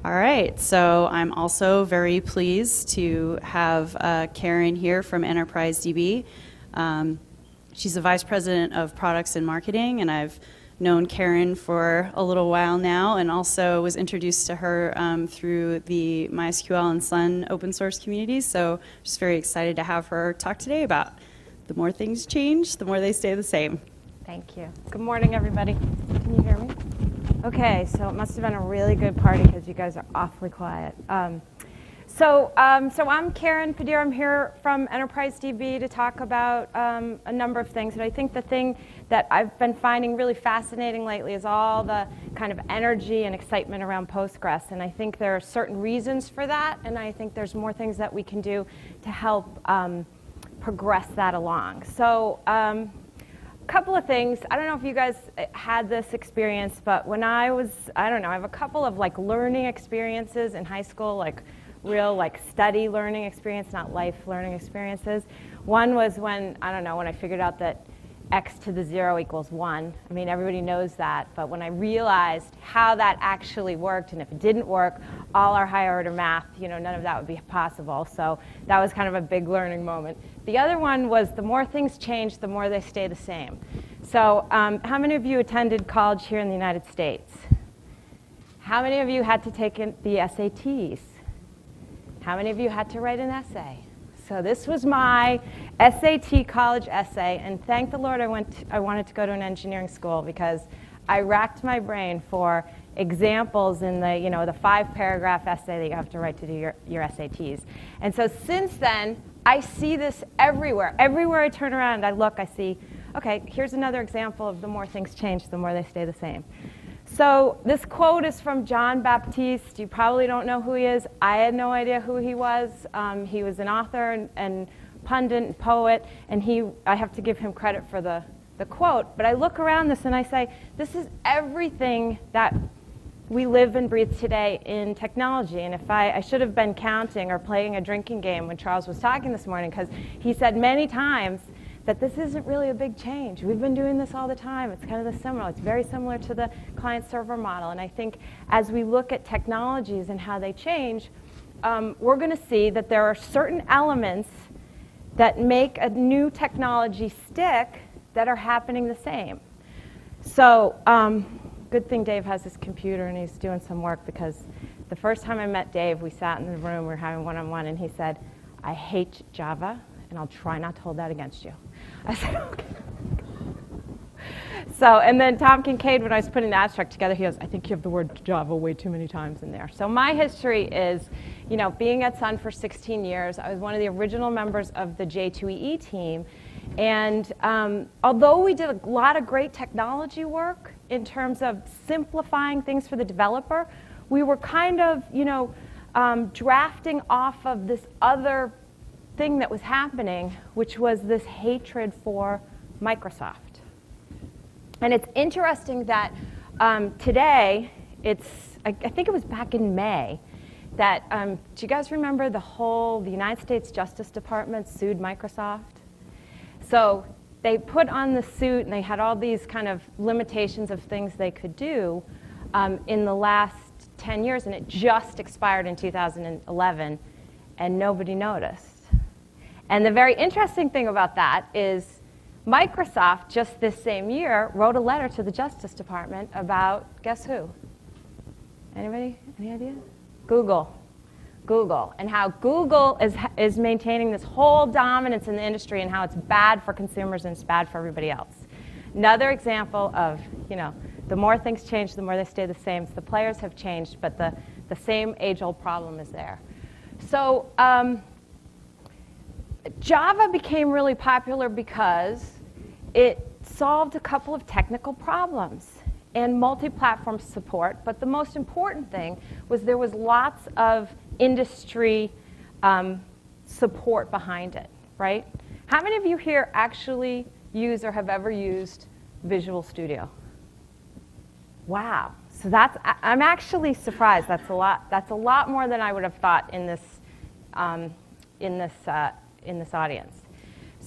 All right, so I'm also very pleased to have Karen here from Enterprise DB. She's the Vice President of Products and Marketing, and I've known Karen for a little while now, and also was introduced to her through the MySQL and Sun open source communities. So just very excited to have her talk today about the more things change, the more they stay the same. Thank you. Good morning, everybody. Can you hear me? Okay, so it must have been a really good party because you guys are awfully quiet. So I'm Karen Padir. I'm here from Enterprise DB to talk about a number of things. And I think the thing that I've been finding really fascinating lately is all the kind of energy and excitement around Postgres. And I think there are certain reasons for that. And I think there's more things that we can do to help progress that along. So couple of things. I don't know if you guys had this experience, but when I don't know, I have a couple of like learning experiences in high school, like real like study learning experience, not life learning experiences. One was when, I don't know, when I figured out that x to the 0 equals 1. I mean, everybody knows that, but when I realized how that actually worked, and if it didn't work, all our higher order math, you know, none of that would be possible. So that was kind of a big learning moment. The other one was the more things change, the more they stay the same. So how many of you attended college here in the United States? How many of you had to take the SATs? How many of you had to write an essay? So this was my SAT college essay, and thank the Lord I wanted to go to an engineering school because I racked my brain for examples in the, you know, the 5-paragraph essay that you have to write to do your SATs. And so since then, I see this everywhere. Everywhere I turn around and I look, I see, okay, here's another example of the more things change, the more they stay the same. So this quote is from John Baptiste. You probably don't know who he is. I had no idea who he was. He was an author and pundit and poet, and I have to give him credit for the quote. But I look around this and I say, this is everything that we live and breathe today in technology. And if I should have been counting or playing a drinking game when Charles was talking this morning, because he said many times that this isn't really a big change. We've been doing this all the time. It's kind of similar. It's very similar to the client-server model. And I think as we look at technologies and how they change, we're going to see that there are certain elements that make a new technology stick that are happening the same. So good thing Dave has his computer and he's doing some work, because the first time I met Dave, we sat in the room, we were having one-on-one, and he said, I hate Java, and I'll try not to hold that against you. I said, okay. So, and then Tom Kincaid, when I was putting the abstract together, he goes, I think you have the word Java way too many times in there. So my history is, you know, being at Sun for 16 years, I was one of the original members of the J2EE team. And although we did a lot of great technology work in terms of simplifying things for the developer, we were kind of, you know, drafting off of this other thing that was happening, which was this hatred for Microsoft. And it's interesting that today, I think it was back in May, that, do you guys remember the United States Justice Department sued Microsoft? So they put on the suit and they had all these kind of limitations of things they could do in the last 10 years, and it just expired in 2011, and nobody noticed. And the very interesting thing about that is Microsoft, just this same year, wrote a letter to the Justice Department about, guess who? Anybody? Any idea? Google. Google. And how Google is maintaining this whole dominance in the industry, and how it's bad for consumers and it's bad for everybody else. Another example of, you know, the more things change, the more they stay the same. So the players have changed, but the same age-old problem is there. So Java became really popular because it solved a couple of technical problems and multi-platform support. But the most important thing was there was lots of industry support behind it, right? How many of you here actually use or have ever used Visual Studio? Wow. So I'm actually surprised. That's a lot more than I would have thought in this audience.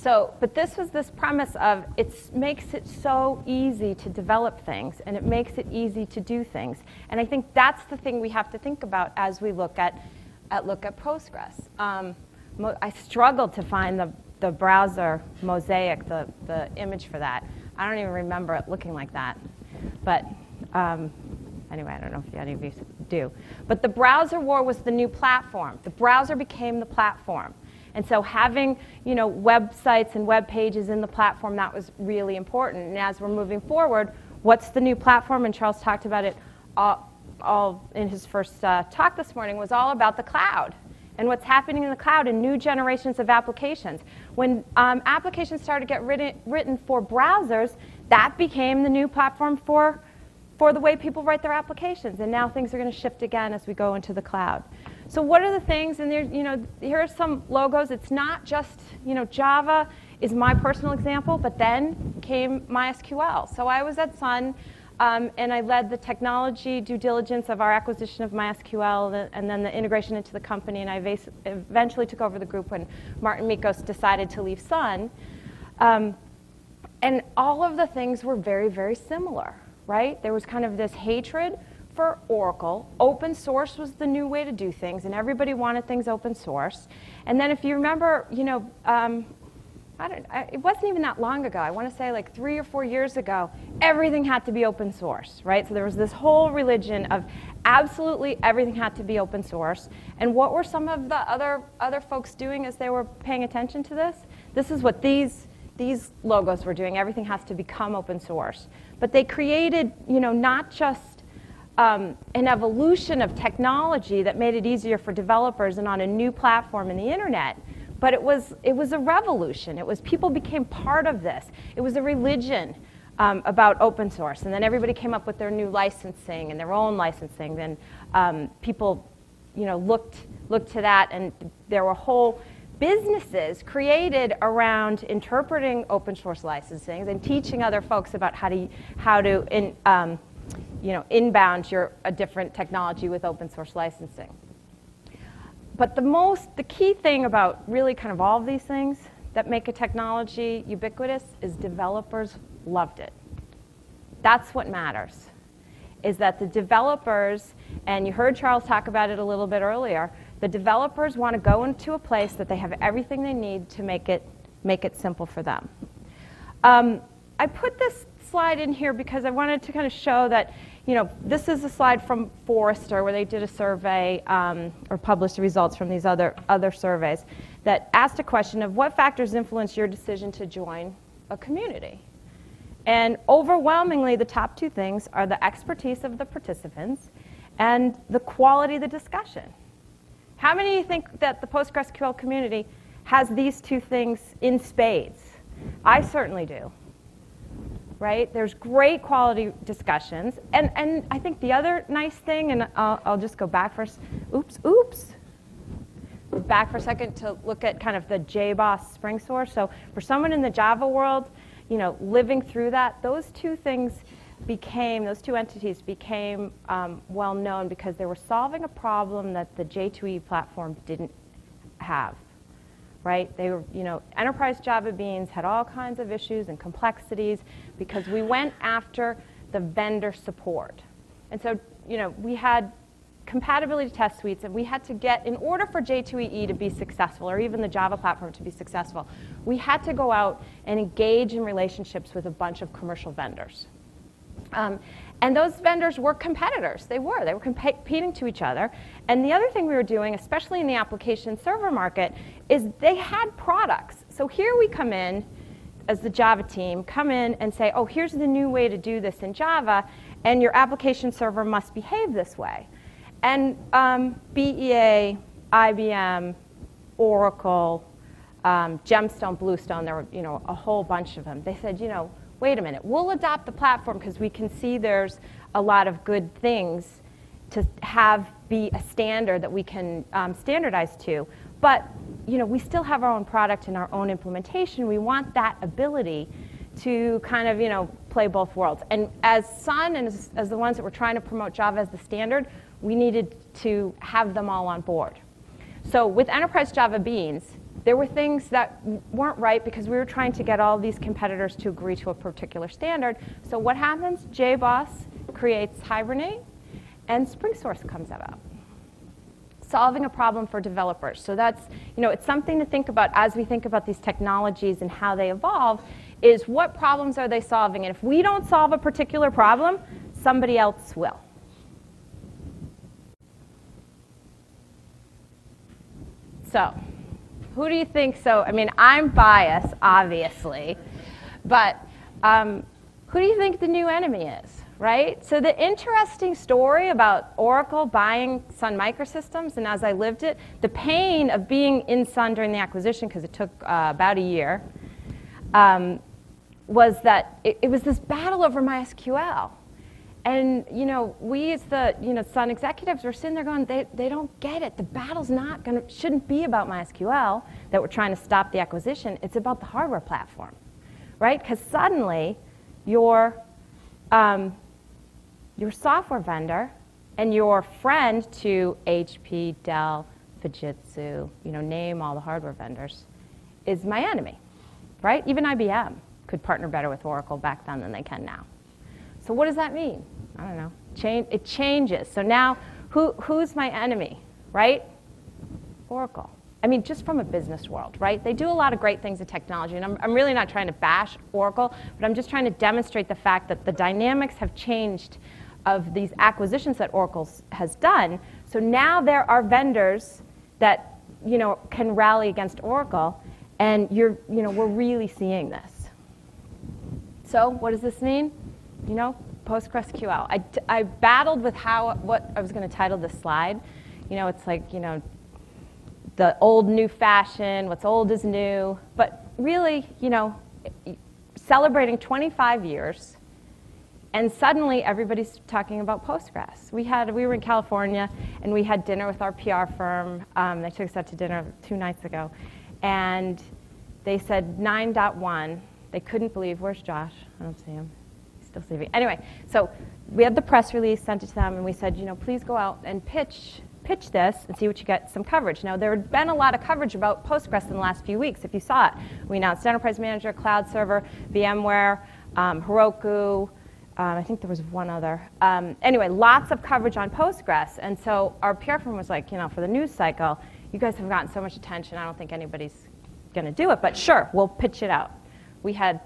But this was this premise of it makes it so easy to develop things, and it makes it easy to do things. And I think that's the thing we have to think about as we look at Postgres. I struggled to find the browser mosaic, the image for that. I don't even remember it looking like that. But anyway, I don't know if any of you do. But the browser war was the new platform. The browser became the platform. And so having, websites and web pages in the platform, that was really important. And as we're moving forward, what's the new platform? And Charles talked about it all in his first talk this morning, was all about the cloud and what's happening in the cloud and new generations of applications. When applications started to get written for browsers, that became the new platform for the way people write their applications. And now things are going to shift again as we go into the cloud. So what are the things? And there's, here are some logos. It's not just, Java is my personal example, but then came MySQL. So I was at Sun, and I led the technology due diligence of our acquisition of MySQL, and then the integration into the company. And I eventually took over the group when Martin Mikos decided to leave Sun. And all of the things were very, very similar, right? There was kind of this hatred for Oracle. Open source was the new way to do things, and everybody wanted things open source. And then if you remember, it wasn't even that long ago. I want to say like 3 or 4 years ago, everything had to be open source, right? So there was this whole religion of absolutely everything had to be open source. And what were some of the other folks doing as they were paying attention to this? This is what these logos were doing. Everything has to become open source. But they created, not just an evolution of technology that made it easier for developers and on a new platform in the internet, but it was a revolution. It was people became part of this. It was a religion about open source, and then everybody came up with their new licensing and their own licensing. Then people, looked to that, and there were whole businesses created around interpreting open source licensing and teaching other folks about how to inbound a different technology with open source licensing. But the key thing about really kind of all of these things that make a technology ubiquitous is developers loved it. That's what matters, is that the developers, and you heard Charles talk about it a little bit earlier, the developers want to go into a place that they have everything they need to make it simple for them. I put this slide in here because I wanted to kind of show that, this is a slide from Forrester where they did a survey or published the results from these other surveys that asked a question of what factors influence your decision to join a community. And overwhelmingly, the top 2 things are the expertise of the participants and the quality of the discussion. How many of you think that the PostgreSQL community has these 2 things in spades? I certainly do. Right? There's great quality discussions. And I think the other nice thing, and I'll just go back for back for a second to look at kind of the JBoss Spring source. So for someone in the Java world, living through that, those 2 entities became well known because they were solving a problem that the J2E platform didn't have. Right? They were, enterprise Java Beans had all kinds of issues and complexities because we went after the vendor support. And so, we had compatibility test suites, and we had to get, in order for J2EE to be successful, or even the Java platform to be successful, we had to go out and engage in relationships with a bunch of commercial vendors. And those vendors were competitors. They were competing to each other. And the other thing we were doing, especially in the application server market, is they had products. So here we come in, as the Java team, come in and say, oh, here's the new way to do this in Java, and your application server must behave this way. And BEA, IBM, Oracle, Gemstone, Bluestone, there were a whole bunch of them. They said, wait a minute, we'll adopt the platform because we can see there's a lot of good things to be a standard that we can standardize to. But we still have our own product and our own implementation. We want that ability to kind of play both worlds. And as Sun and as the ones that were trying to promote Java as the standard, we needed to have them all on board. So with Enterprise Java Beans, there were things that weren't right because we were trying to get all these competitors to agree to a particular standard. So what happens? JBoss creates Hibernate, and SpringSource comes about. Solving a problem for developers. So that's, it's something to think about as we think about these technologies and how they evolve, is what problems are they solving? And if we don't solve a particular problem, somebody else will. So, who do you think? So, I mean, I'm biased, obviously, but who do you think the new enemy is, right? So the interesting story about Oracle buying Sun Microsystems, and as I lived it, the pain of being in Sun during the acquisition, because it took about a year, was that it was this battle over MySQL. And we as the Sun executives were sitting there going, they don't get it. The battle's shouldn't be about MySQL that we're trying to stop the acquisition. It's about the hardware platform, right? Because suddenly your software vendor and your friend to HP, Dell, Fujitsu, name all the hardware vendors, is my enemy, right? Even IBM could partner better with Oracle back then than they can now. So what does that mean? I don't know. It changes. So now, who's my enemy, right? Oracle. I mean, just from a business world, right? They do a lot of great things in technology, and I'm really not trying to bash Oracle, but I'm just trying to demonstrate the fact that the dynamics have changed of these acquisitions that Oracle has done. So now there are vendors that can rally against Oracle, and we're really seeing this. So what does this mean? PostgreSQL. I battled with what I was going to title this slide. It's like, the old new fashion, what's old is new. But really, celebrating 25 years, and suddenly everybody's talking about Postgres. We were in California, and we had dinner with our PR firm. They took us out to dinner 2 nights ago. And they said 9.1. They couldn't believe, where's Josh? I don't see him. Still sleeping. Anyway, so we had the press release, sent it to them, and we said, please go out and pitch this and see what you get some coverage. Now, there had been a lot of coverage about Postgres in the last few weeks, if you saw it. We announced Enterprise Manager, Cloud Server, VMware, Heroku, I think there was one other. Anyway, lots of coverage on Postgres. And so our PR firm was like, for the news cycle, you guys have gotten so much attention, I don't think anybody's going to do it. But sure, we'll pitch it out. We had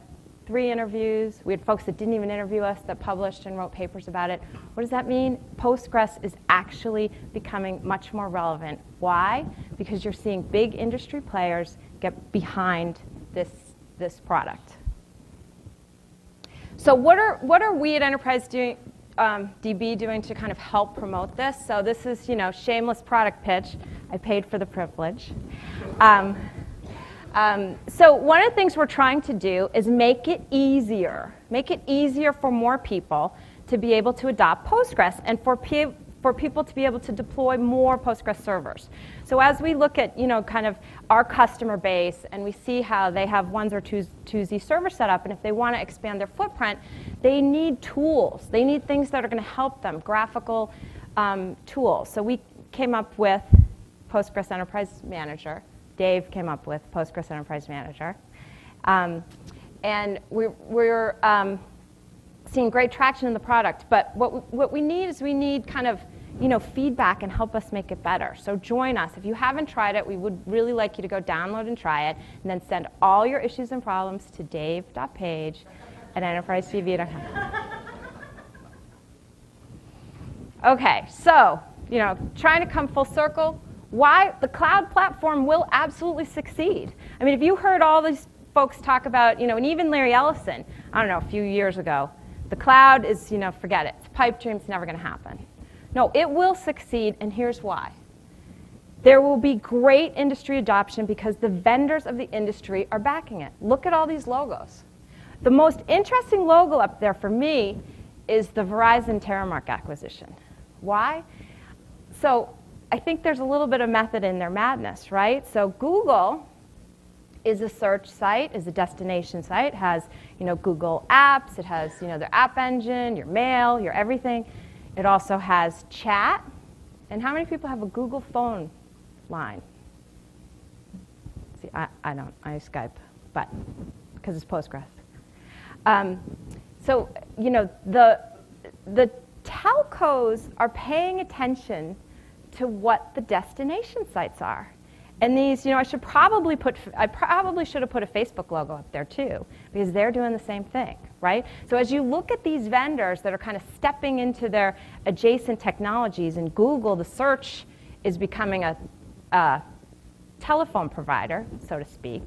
3 interviews. We had folks that didn't even interview us that published and wrote papers about it. What does that mean? Postgres is actually becoming much more relevant. Why? Because you're seeing big industry players get behind this product. So what are we at Enterprise DB doing to kind of help promote this? So this is, shameless product pitch. I paid for the privilege. So one of the things we're trying to do is make it easier for more people to be able to adopt Postgres and for people to be able to deploy more Postgres servers. So as we look at kind of our customer base and we see how they have 1s or 2Z servers set up, and if they want to expand their footprint, they need tools. They need things that are going to help them, graphical tools. So we came up with Postgres Enterprise Manager. Dave came up with Postgres Enterprise Manager. And we're seeing great traction in the product. But what we need is kind of feedback and help us make it better. So join us. If you haven't tried it, we would really like you to go download and try it, and then send all your issues and problems to dave.page@enterprisedb.com. OK, so trying to come full circle. Why the cloud platform will absolutely succeed. I mean, if you heard all these folks talk about, and even Larry Ellison, I don't know, a few years ago, the cloud is, forget it. It's a pipe dream. It's never going to happen. No, it will succeed, and here's why. There will be great industry adoption because the vendors of the industry are backing it. Look at all these logos. The most interesting logo up there for me is the Verizon Terramark acquisition. Why? So I think there's a little bit of method in their madness, right? So Google is a search site, is a destination site, has Google Apps, it has their app engine, your mail, your everything. It also has chat. And how many people have a Google phone line? See, I don't. I use Skype, but because it's Postgres. So you know, the telcos are paying attention to what the destination sites are. And these, you know, I probably should have put a Facebook logo up there too, because they're doing the same thing, right? So as you look at these vendors that are kind of stepping into their adjacent technologies, and Google, the search, is becoming a telephone provider, so to speak,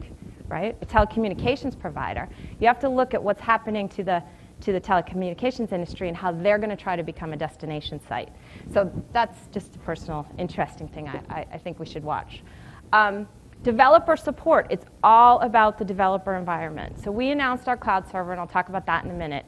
right? A telecommunications provider. You have to look at what's happening to the telecommunications industry and how they're going to try to become a destination site. So that's just a personal, interesting thing I think we should watch. Developer support, it's all about the developer environment. So we announced our cloud server, and I'll talk about that in a minute.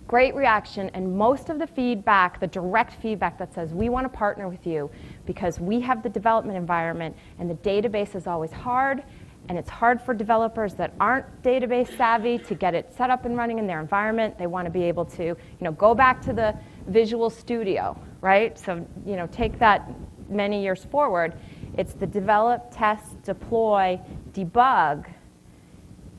Great reaction, and most of the feedback, the direct feedback that says, we want to partner with you because we have the development environment, and the database is always hard, and it's hard for developers that aren't database savvy to get it set up and running in their environment. They want to be able to, you know, go back to the Visual Studio, right? So, you know, take that many years forward. It's the develop, test, deploy, debug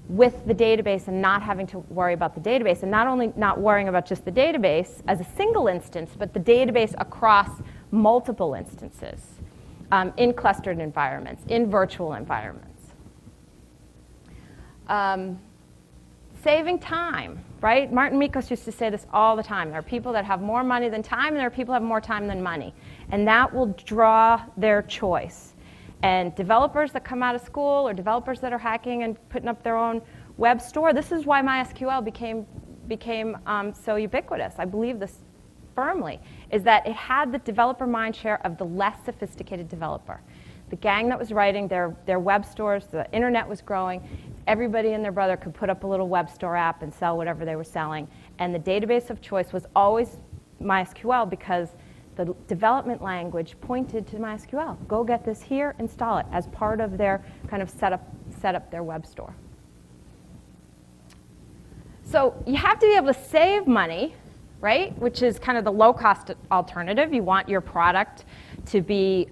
with the database and not having to worry about the database, and not only not worrying about just the database as a single instance, but the database across multiple instances in clustered environments, in virtual environments. Saving time, right? Martin Mikos used to say this all the time. There are people that have more money than time, and there are people that have more time than money. And that will draw their choice. And developers that come out of school, or developers that are hacking and putting up their own web store, this is why MySQL became so ubiquitous. I believe this firmly, is that it had the developer mindshare of the less sophisticated developer. The gang that was writing their web stores, the internet was growing. Everybody and their brother could put up a little web store app and sell whatever they were selling. And the database of choice was always MySQL, because the development language pointed to MySQL. Go get this here, install it, as part of their kind of set up their web store. So you have to be able to save money, right? Which is kind of the low-cost alternative. You want your product to be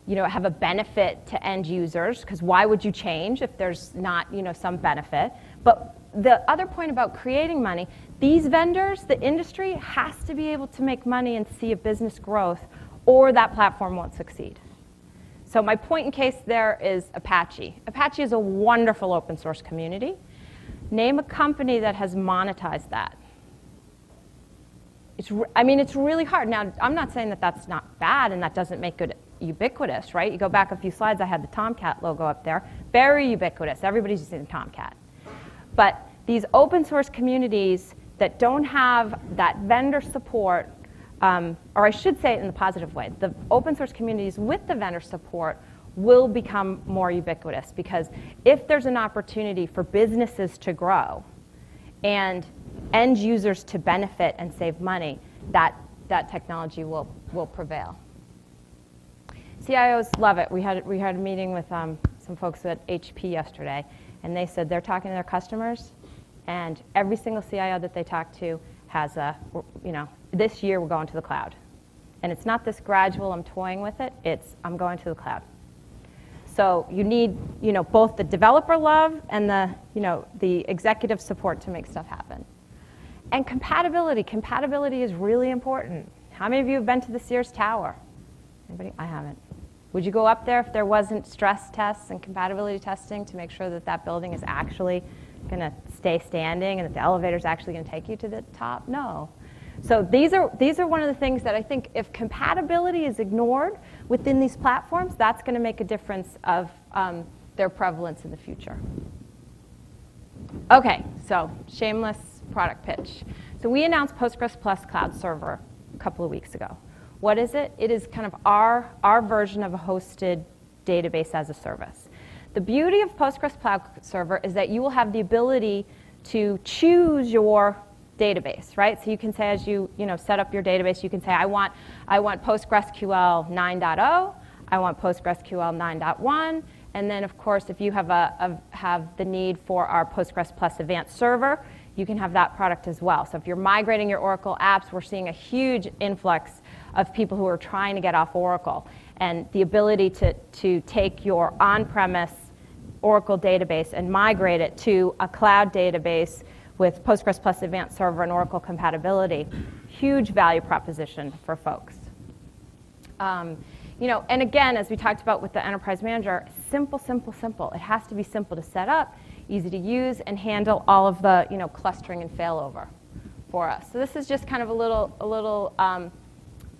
you know, have a benefit to end users, because why would you change if there's not, you know, some benefit? But the other point about creating money, these vendors, the industry, has to be able to make money and see a business growth, or that platform won't succeed. So my point in case there is Apache. Apache is a wonderful open source community. Name a company that has monetized that. I mean, it's really hard. Now, I'm not saying that that's not bad and that doesn't make good ubiquitous, right? You go back a few slides, I had the Tomcat logo up there. Very ubiquitous. Everybody's using Tomcat. But these open source communities that don't have that vendor support, or I should say it in the positive way, the open source communities with the vendor support will become more ubiquitous, because if there's an opportunity for businesses to grow and end users to benefit and save money, that technology will prevail. CIOs love it. We had a meeting with some folks at HP yesterday, and they said they're talking to their customers, and every single CIO that they talk to has a, you know, this year we're going to the cloud. And it's not this gradual, I'm toying with it, it's I'm going to the cloud. So you need, you know, both the developer love and the, you know, the executive support to make stuff happen. And compatibility. Compatibility is really important. How many of you have been to the Sears Tower? Anybody? I haven't. Would you go up there if there wasn't stress tests and compatibility testing to make sure that that building is actually going to stay standing and that the elevator is actually going to take you to the top? No. So these are one of the things that I think if compatibility is ignored within these platforms, that's going to make a difference of their prevalence in the future. Okay, so shameless product pitch. So we announced Postgres Plus Cloud Server a couple of weeks ago. What is it? It is kind of our version of a hosted database as a service. The beauty of Postgres Cloud Server is that you will have the ability to choose your database, right? So you can say, as you set up your database, you can say, I want PostgreSQL 9.0, I want PostgreSQL 9.1, and then of course, if you have the need for our Postgres Plus Advanced Server, you can have that product as well. So if you're migrating your Oracle apps, we're seeing a huge influx of people who are trying to get off Oracle. And the ability to take your on-premise Oracle database and migrate it to a cloud database with Postgres plus Advanced Server and Oracle compatibility, huge value proposition for folks. You know, and again, as we talked about with the Enterprise Manager, simple, simple, simple. It has to be simple to set up, easy to use, and handle all of the, you know, clustering and failover for us. So this is just kind of a little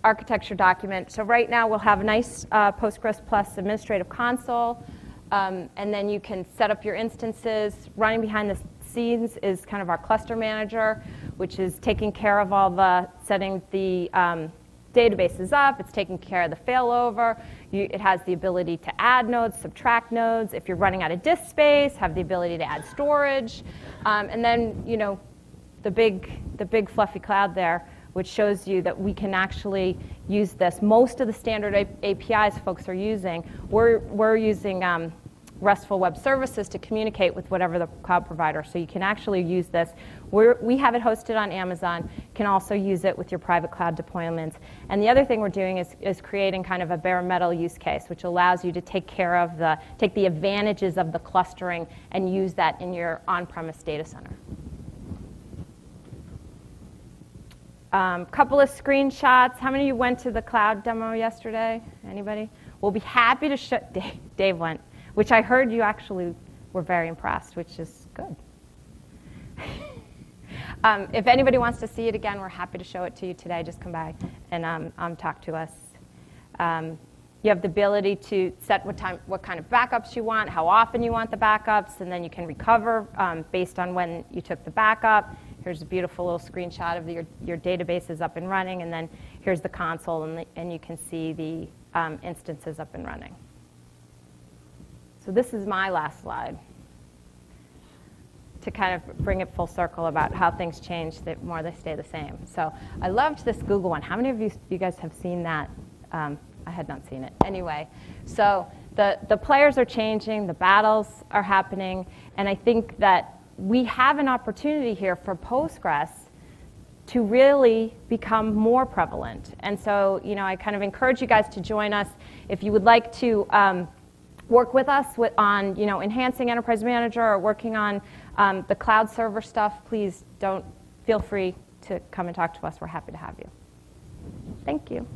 architecture document. So right now we'll have a nice Postgres plus administrative console, and then you can set up your instances. Running behind the scenes is kind of our cluster manager, which is taking care of all the setting the databases up. It's taking care of the failover. It has the ability to add nodes, subtract nodes. If you're running out of disk space, have the ability to add storage. And then, you know, the big fluffy cloud there, which shows you that we can actually use this. Most of the standard APIs folks are using, we're using RESTful web services to communicate with whatever the cloud provider. So you can actually use this. We have it hosted on Amazon. You can also use it with your private cloud deployments. And the other thing we're doing is creating kind of a bare metal use case, which allows you to take the advantages of the clustering and use that in your on-premise data center. Couple of screenshots. How many of you went to the cloud demo yesterday? Anybody? We'll be happy to show. Dave went, which I heard you actually were very impressed, which is good. If anybody wants to see it again, we're happy to show it to you today. Just come by and talk to us. You have the ability to set what kind of backups you want, how often you want the backups, and then you can recover based on when you took the backup. Here's a beautiful little screenshot of your database is up and running, and then here's the console, and you can see the instances up and running. So this is my last slide to kind of bring it full circle about how things change, the more they stay the same. So I loved this Google one. How many of you guys have seen that? I had not seen it. Anyway, so the players are changing, the battles are happening, and I think that we have an opportunity here for Postgres to really become more prevalent. And so, you know, I kind of encourage you guys to join us. If you would like to work with us on, you know, enhancing Enterprise Manager or working on the cloud server stuff, please feel free to come and talk to us. We're happy to have you. Thank you.